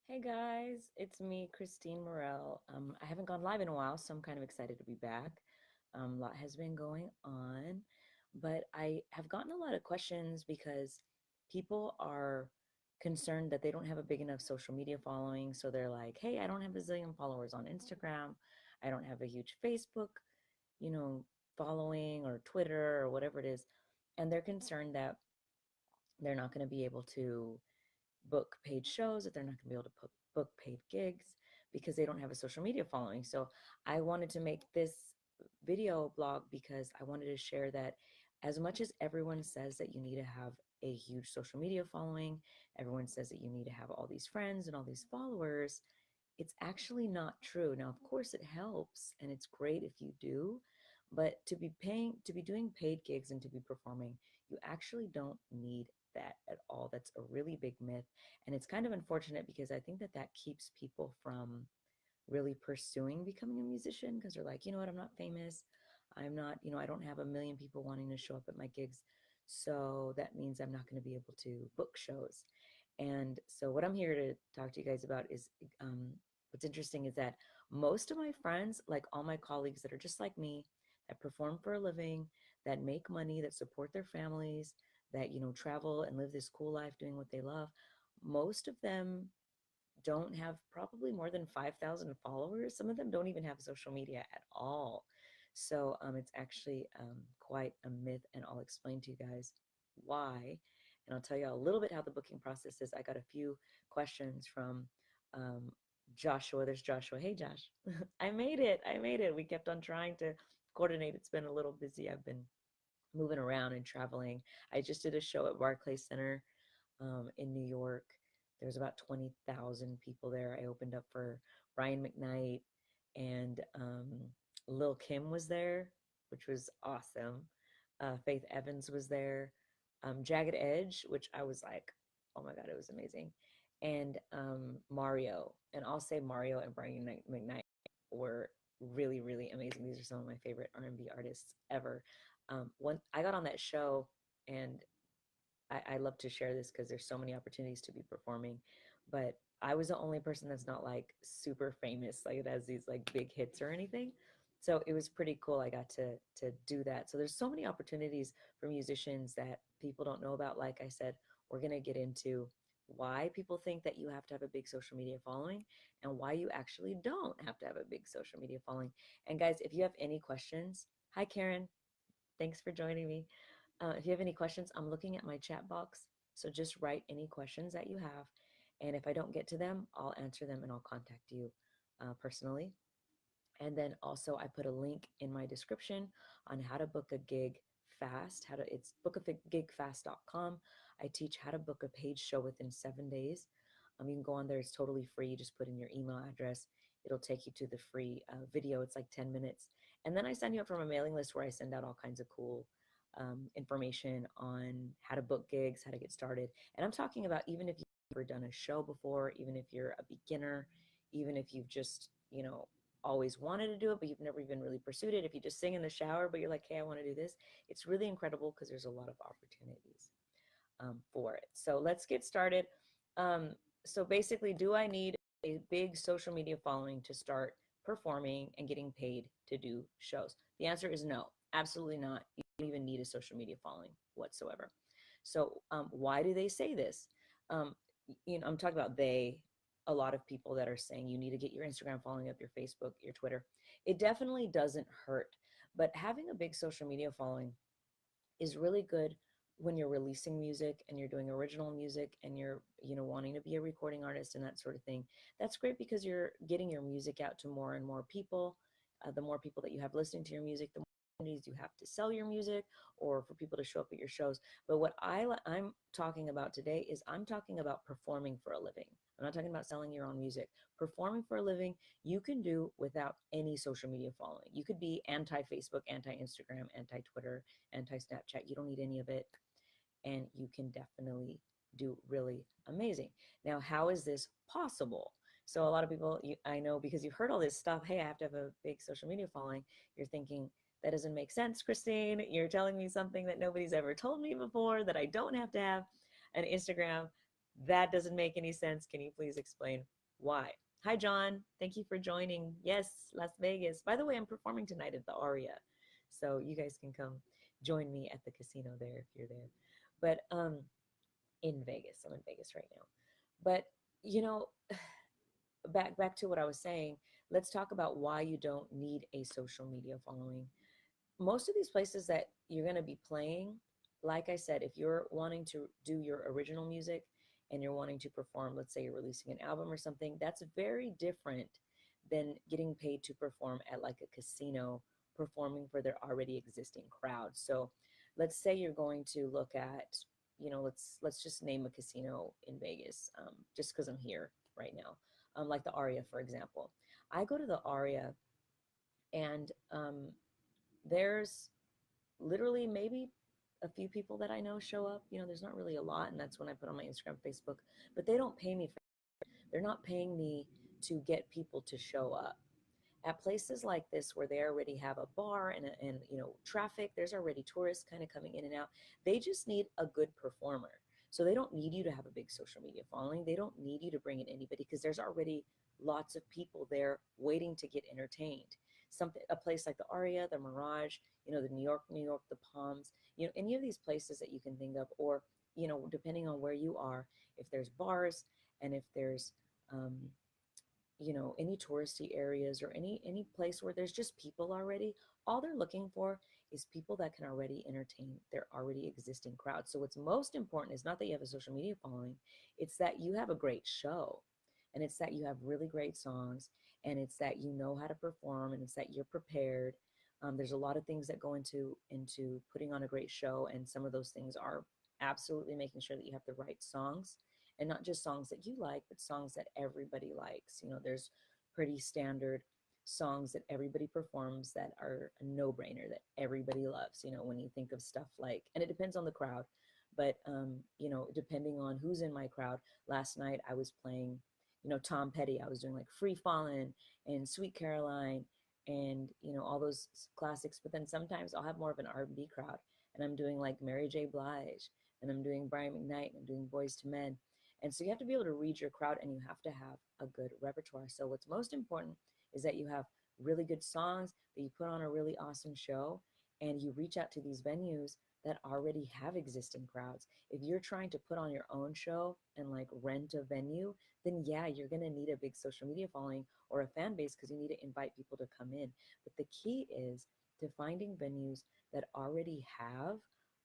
Hey guys, it's me, Kristine Mirelle. I haven't gone live in a while, so I'm kind of excited to be back. A lot has been going on, but I have gotten a lot of questions because people are concerned that they don't have a big enough social media following. So they're like, hey, I don't have a zillion followers on Instagram. I don't have a huge Facebook, you know, following or Twitter or whatever it is. And they're concerned that they're not going to be able to book paid shows, that they're not going to be able to book paid gigs because they don't have a social media following. So I wanted to make this video blog because I wanted to share that as much as everyone says that you need to have a huge social media following, everyone says that you need to have all these friends and all these followers, it's actually not true. Now, of course, it helps and it's great if you do, but to be doing paid gigs and to be performing, you actually don't need that at all. That's a really big myth. And it's kind of unfortunate because I think that that keeps people from really pursuing becoming a musician because they're like, you know what, I'm not famous. I'm not, I don't have a million people wanting to show up at my gigs. So that means I'm not going to be able to book shows. And so, what I'm here to talk to you guys about is what's interesting is that most of my friends, like all my colleagues that are just like me, that perform for a living, that make money, that support their families, that, travel and live this cool life doing what they love, most of them don't have probably more than 5,000 followers. Some of them don't even have social media at all. So it's actually quite a myth, and I'll explain to you guys why. And I'll tell you a little bit how the booking process is. I got a few questions from um, Joshua. There's Joshua. Hey, Josh. I made it. I made it. We kept on trying to coordinate. It's been a little busy. I've been moving around and traveling. I just did a show at Barclays Center in New York. There was about 20,000 people there. I opened up for Brian McKnight, and Lil Kim was there, which was awesome. Faith Evans was there. Jagged Edge, which I was like, oh my God, it was amazing. And Mario. And I'll say Mario and Brian McKnight were really, really amazing. These are some of my favorite R&B artists ever. When I got on that show, and I love to share this because there's so many opportunities to be performing, but I was the only person that's not like super famous, like it has these like big hits or anything. So it was pretty cool. I got to do that. So there's so many opportunities for musicians that people don't know about. Like I said, we're gonna get into why people think that you have to have a big social media following and why you actually don't have to have a big social media following. And guys, if you have any questions, hi Karen, thanks for joining me. If you have any questions, I'm looking at my chat box. So just write any questions that you have. And if I don't get to them, I'll answer them and I'll contact you personally. And then also I put a link in my description on how to book a gig fast. It's bookagigfast.com. I teach how to book a paid show within 7 days. You can go on there. It's totally free. You just put in your email address. It'll take you to the free video. It's like 10 minutes. And then I sign you up from a mailing list where I send out all kinds of cool information on how to book gigs, how to get started. And I'm talking about even if you've never done a show before, even if you're a beginner, even if you've just, always wanted to do it, but you've never even really pursued it. If you just sing in the shower, but you're like, hey, I want to do this, it's really incredible because there's a lot of opportunities for it. So let's get started. So basically, do I need a big social media following to start performing and getting paid to do shows? The answer is no, absolutely not. You don't even need a social media following whatsoever. So why do they say this? I'm talking about a lot of people that are saying you need to get your Instagram following up, your Facebook, your Twitter. It definitely doesn't hurt, but having a big social media following is really good when you're releasing music and you're doing original music and you're, wanting to be a recording artist and that sort of thing. That's great because you're getting your music out to more and more people. The more people that you have listening to your music, the more opportunities you have to sell your music or for people to show up at your shows. But what I'm talking about today is I'm talking about performing for a living. I'm not talking about selling your own music. Performing for a living, you can do without any social media following. You could be anti-Facebook, anti-Instagram, anti-Twitter, anti-Snapchat. You don't need any of it. And you can definitely do really amazing. Now, how is this possible? So a lot of people, I know because you've heard all this stuff, hey, I have to have a big social media following. You're thinking, that doesn't make sense, Kristine. You're telling me something that nobody's ever told me before, that I don't have to have an Instagram. That doesn't make any sense. Can you please explain why? Hi, John. Thank you for joining. Yes, Las Vegas. By the way, I'm performing tonight at the Aria. So you guys can come join me at the casino there if you're there. But in Vegas. I'm in Vegas right now. But you know, back to what I was saying, let's talk about why you don't need a social media following. Most of these places that you're going to be playing, like I said, if you're wanting to do your original music and you're wanting to perform, let's say you're releasing an album or something, that's very different than getting paid to perform at like a casino performing for their already existing crowd. So let's say you're going to look at, let's just name a casino in Vegas, just because I'm here right now, like the Aria, for example. I go to the Aria, and there's literally maybe a few people that I know show up. There's not really a lot, and that's when I put on my Instagram, Facebook. But they don't pay me. They're not paying me to get people to show up. At places like this where they already have a bar and traffic, there's already tourists kind of coming in and out. They just need a good performer. So they don't need you to have a big social media following. They don't need you to bring in anybody because there's already lots of people there waiting to get entertained. A place like the Aria, the Mirage, the New York, the Palms, any of these places that you can think of, or depending on where you are, if there's bars and if there's um, any touristy areas or any place where there's just people already, all they're looking for is people that can already entertain their already existing crowd. So what's most important is not that you have a social media following, it's that you have a great show, and it's that you have really great songs, and it's that you know how to perform, and it's that you're prepared. There's a lot of things that go into putting on a great show, and some of those things are absolutely making sure that you have the right songs, and not just songs that you like, but songs that everybody likes. There's pretty standard songs that everybody performs that are a no-brainer that everybody loves. When you think of stuff like, and it depends on the crowd, but depending on who's in my crowd. Last night I was playing, Tom Petty. I was doing like Free Fallin' and Sweet Caroline and all those classics. But then sometimes I'll have more of an R&B crowd, and I'm doing like Mary J. Blige, and I'm doing Brian McKnight, and I'm doing Boys to Men. And so you have to be able to read your crowd, and you have to have a good repertoire. So what's most important is that you have really good songs, that you put on a really awesome show, and you reach out to these venues that already have existing crowds. If you're trying to put on your own show and like rent a venue, then yeah, you're going to need a big social media following or a fan base because you need to invite people to come in. But the key is to finding venues that already have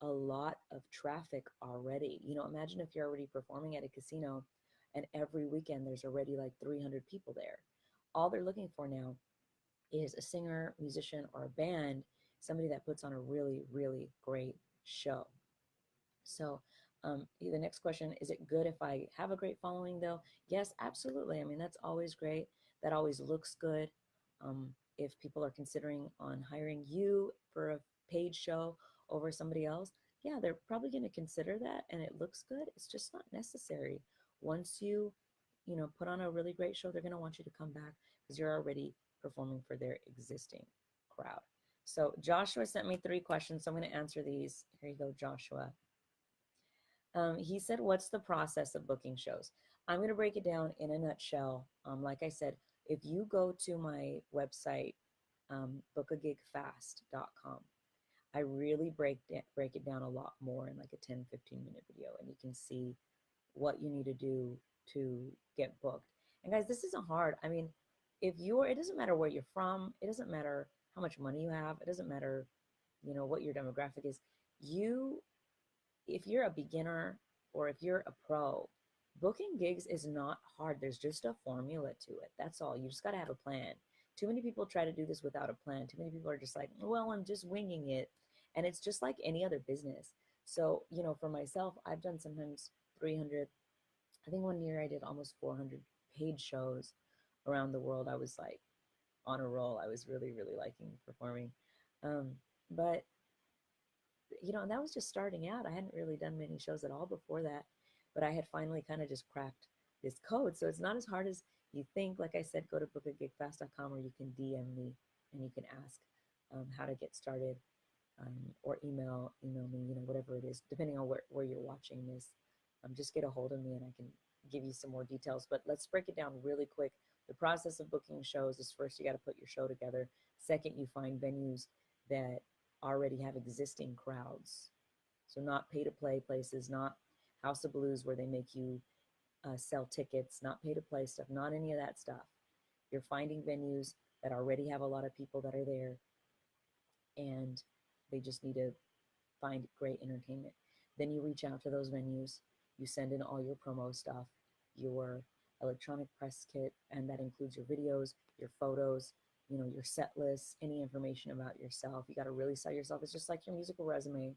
a lot of traffic already. Imagine if you're already performing at a casino and every weekend there's already like 300 people there. All they're looking for now is a singer, musician, or a band, somebody that puts on a really, really great show. So, the next question, is it good if I have a great following though? Yes, absolutely. I mean, that's always great. That always looks good. If people are considering on hiring you for a paid show over somebody else, yeah, they're probably going to consider that, and it looks good. It's just not necessary. Once you put on a really great show, they're going to want you to come back because you're already performing for their existing crowd. So Joshua sent me 3 questions, so I'm going to answer these. Here you go, Joshua. He said, what's the process of booking shows? I'm going to break it down in a nutshell. Like I said, if you go to my website, bookagigfast.com, I really break it down a lot more in like a 10-15 minute video, and you can see what you need to do to get booked. And guys, this isn't hard. I mean, it doesn't matter where you're from. It doesn't matter how much money you have. It doesn't matter, what your demographic is. If you're a beginner or if you're a pro, booking gigs is not hard. There's just a formula to it. That's all. You just got to have a plan. Too many people try to do this without a plan. Too many people are just like, well, I'm just winging it. And it's just like any other business. So, for myself, I've done sometimes 300. I think one year I did almost 400 paid shows around the world. I was like on a roll. I was really, really liking performing. But and that was just starting out. I hadn't really done many shows at all before that, but I had finally kind of just cracked this code. So it's not as hard as you think. Like I said, go to bookagigfast.com, or you can DM me and you can ask how to get started, or email me, whatever it is, depending on where you're watching this. just get a hold of me and I can give you some more details. But let's break it down really quick. The process of booking shows is first you got to put your show together. Second, you find venues that already have existing crowds. So not pay to play places, not House of Blues where they make you sell tickets, not pay to play stuff, not any of that stuff. You're finding venues that already have a lot of people that are there and they just need to find great entertainment. Then you reach out to those venues, you send in all your promo stuff, your electronic press kit, and that includes your videos, your photos, your set lists, any information about yourself. You got to really sell yourself. It's just like your musical resume.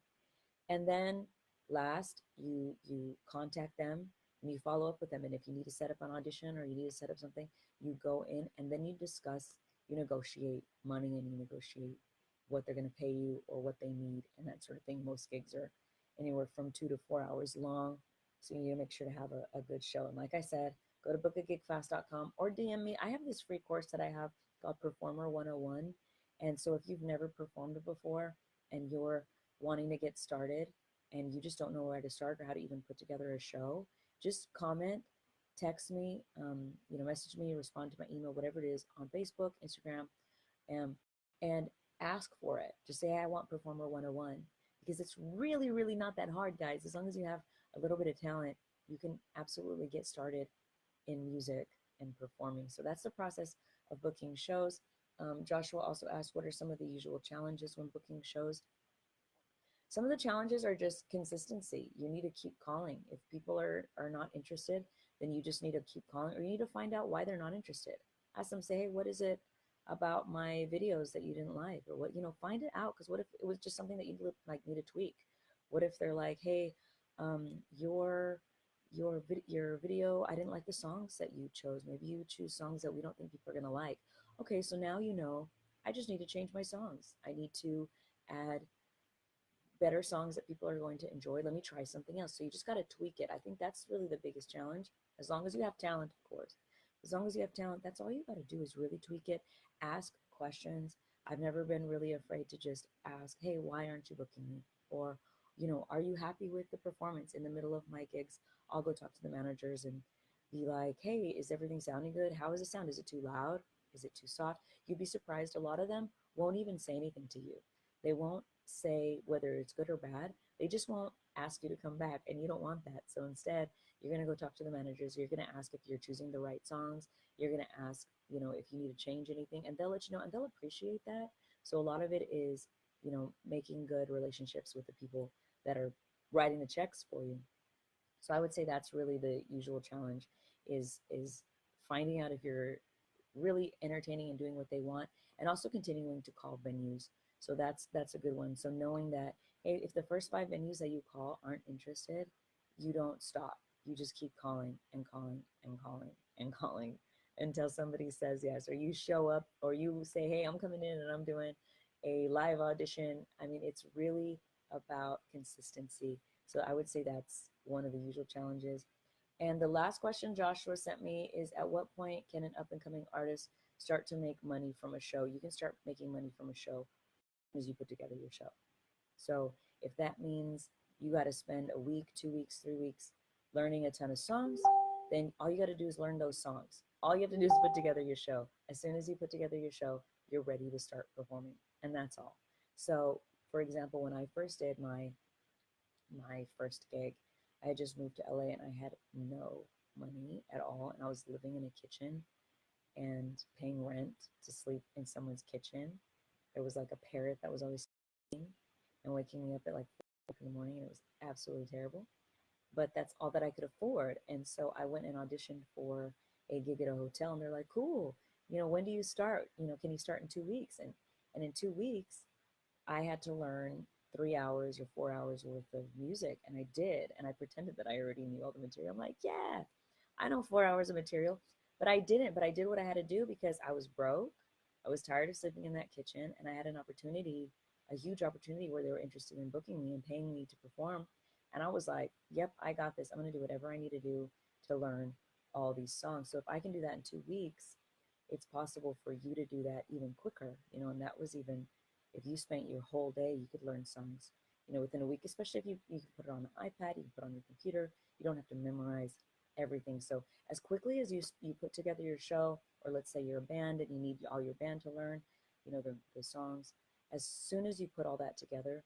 And then last, you contact them and you follow up with them. And if you need to set up an audition or you need to set up something, you go in and then you discuss, you negotiate money and you negotiate what they're going to pay you or what they need and that sort of thing. Most gigs are anywhere from 2 to 4 hours long. So you need to make sure to have a good show. And like I said, go to bookagigfast.com or DM me. I have this free course that I have called Performer 101. And so if you've never performed before and you're wanting to get started and you just don't know where to start or how to even put together a show, just comment, text me, message me, respond to my email, whatever it is, on Facebook, Instagram, and ask for it. Just say, hey, I want Performer 101, because it's really, really not that hard, guys. As long as you have a little bit of talent, you can absolutely get started in music and performing. So that's the process of booking shows. Joshua also asked, what are some of the usual challenges when booking shows? Some of the challenges are just consistency. You need to keep calling. If people are not interested, then you just need to keep calling, or you need to find out why they're not interested. Ask them, say, hey, what is it about my videos that you didn't like? Or what, find it out. Because what if it was just something that you need to tweak? What if they're like, hey, your video, I didn't like the songs that you chose. Maybe you choose songs that we don't think people are gonna like. Okay, so now I just need to change my songs. I need to add better songs that people are going to enjoy. Let me try something else. So you just got to tweak it. I think that's really the biggest challenge. As long as you have talent, of course. As long as you have talent, that's all you got to do is really tweak it. Ask questions. I've never been really afraid to just ask, hey, why aren't you booking me? Or, are you happy with the performance? In the middle of my gigs, I'll go talk to the managers and be like, hey, is everything sounding good? How is it sound? Is it too loud? Is it too soft? You'd be surprised. A lot of them won't even say anything to you. They won't say whether it's good or bad. They just won't ask you to come back, and you don't want that. So instead, you're going to go talk to the managers. You're going to ask if you're choosing the right songs. You're going to ask, if you need to change anything, and they'll let you know, and they'll appreciate that. So a lot of it is, making good relationships with the people that are writing the checks for you. So I would say that's really the usual challenge is finding out if you're really entertaining and doing what they want, and also continuing to call venues. So that's a good one. So knowing that, hey, if the first 5 venues that you call aren't interested, you don't stop. You just keep calling and calling and calling and calling until somebody says yes, or you show up, or you say, hey, I'm coming in and I'm doing a live audition. I mean, it's really about consistency. So I would say that's one of the usual challenges. And the last question Joshua sent me is, at what point can an up and coming artist start to make money from a show? You can start making money from a show as you put together your show. So if that means you got to spend a week, 2 weeks, 3 weeks learning a ton of songs, then all you got to do is learn those songs. All you have to do is put together your show. As soon as you put together your show, you're ready to start performing. And that's all. So for example, when I first did my first gig, I had just moved to LA and I had no money at all. And I was living in a kitchen and paying rent to sleep in someone's kitchen. There was like a parrot that was always sleeping and waking me up at like 4 in the morning, and it was absolutely terrible. But that's all that I could afford. And so I went and auditioned for a gig at a hotel, and they're like, cool, when do you start? Can you start in 2 weeks? And in 2 weeks, I had to learn 3 hours or 4 hours worth of music. And I did. And I pretended that I already knew all the material. I'm like, yeah, I know 4 hours of material, but I didn't. But I did what I had to do because I was broke. I was tired of sleeping in that kitchen, and I had an opportunity, a huge opportunity where they were interested in booking me and paying me to perform. And I was like, yep, I got this. I'm going to do whatever I need to do to learn all these songs. So if I can do that in 2 weeks, it's possible for you to do that even quicker, and that was even if you spent your whole day, you could learn songs, within a week, especially if you can put it on an iPad, you can put it on your computer, You don't have to memorize everything. So as quickly as you put together your show, or let's say you're a band and you need all your band to learn, the songs, as soon as you put all that together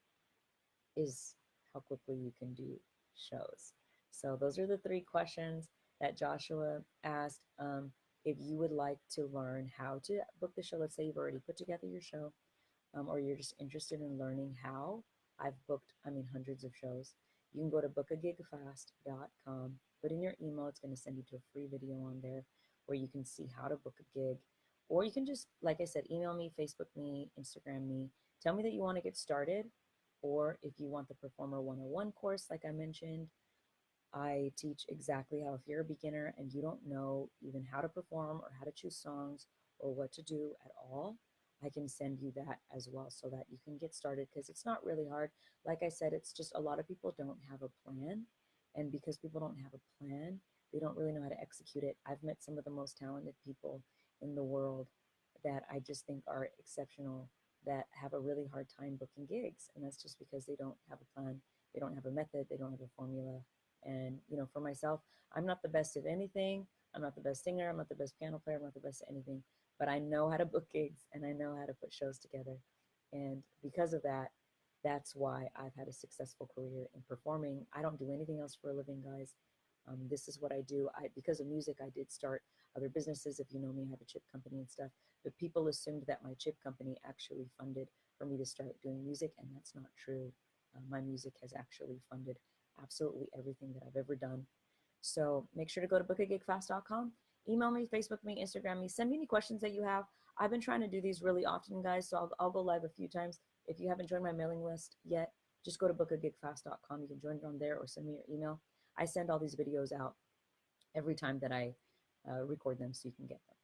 is how quickly you can do shows. So those are the three questions that Joshua asked. If you would like to learn how to book the show, let's say you've already put together your show, or you're just interested in learning how. I've booked, hundreds of shows. You can go to bookagigfast.com, put in your email. It's going to send you to a free video on there where you can see how to book a gig. Or you can just, like I said, email me, Facebook me, Instagram me. Tell me that you want to get started. Or if you want the Performer 101 course, like I mentioned, I teach exactly how, if you're a beginner and you don't know even how to perform or how to choose songs or what to do at all, I can send you that as well so that you can get started, because it's not really hard. Like I said, it's just a lot of people don't have a plan. And because people don't have a plan, they don't really know how to execute it. I've met some of the most talented people in the world that I just think are exceptional, that have a really hard time booking gigs. And that's just because they don't have a plan, they don't have a method, they don't have a formula. And, for myself, I'm not the best at anything. I'm not the best singer. I'm not the best piano player. I'm not the best at anything. But I know how to book gigs and I know how to put shows together. And because of that, that's why I've had a successful career in performing. I don't do anything else for a living, guys. This is what I do. Because of music, I did start other businesses. If you know me, I have a chip company and stuff. But people assumed that my chip company actually funded for me to start doing music, and that's not true. My music has actually funded absolutely everything that I've ever done. So make sure to go to bookagigfast.com. Email me, Facebook me, Instagram me. Send me any questions that you have. I've been trying to do these really often, guys, so I'll go live a few times. If you haven't joined my mailing list yet, just go to bookagigfast.com. You can join it on there or send me your email. I send all these videos out every time that I record them so you can get them.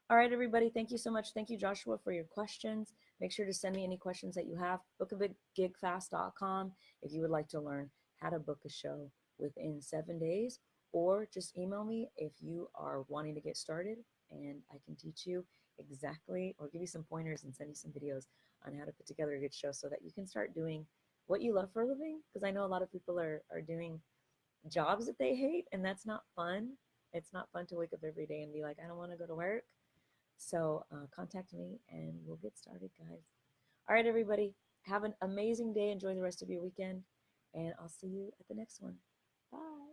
All right, everybody. Thank you so much. Thank you, Joshua, for your questions. Make sure to send me any questions that you have. Bookagigfast.com if you would like to learn how to book a show within 7 days, or just email me if you are wanting to get started, and I can teach you exactly, or give you some pointers and send you some videos on how to put together a good show so that you can start doing what you love for a living. Because I know a lot of people are doing jobs that they hate, and that's not fun. It's not fun to wake up every day and be like, I don't want to go to work. So contact me and we'll get started, guys. All right, everybody. Have an amazing day. Enjoy the rest of your weekend. And I'll see you at the next one. Bye.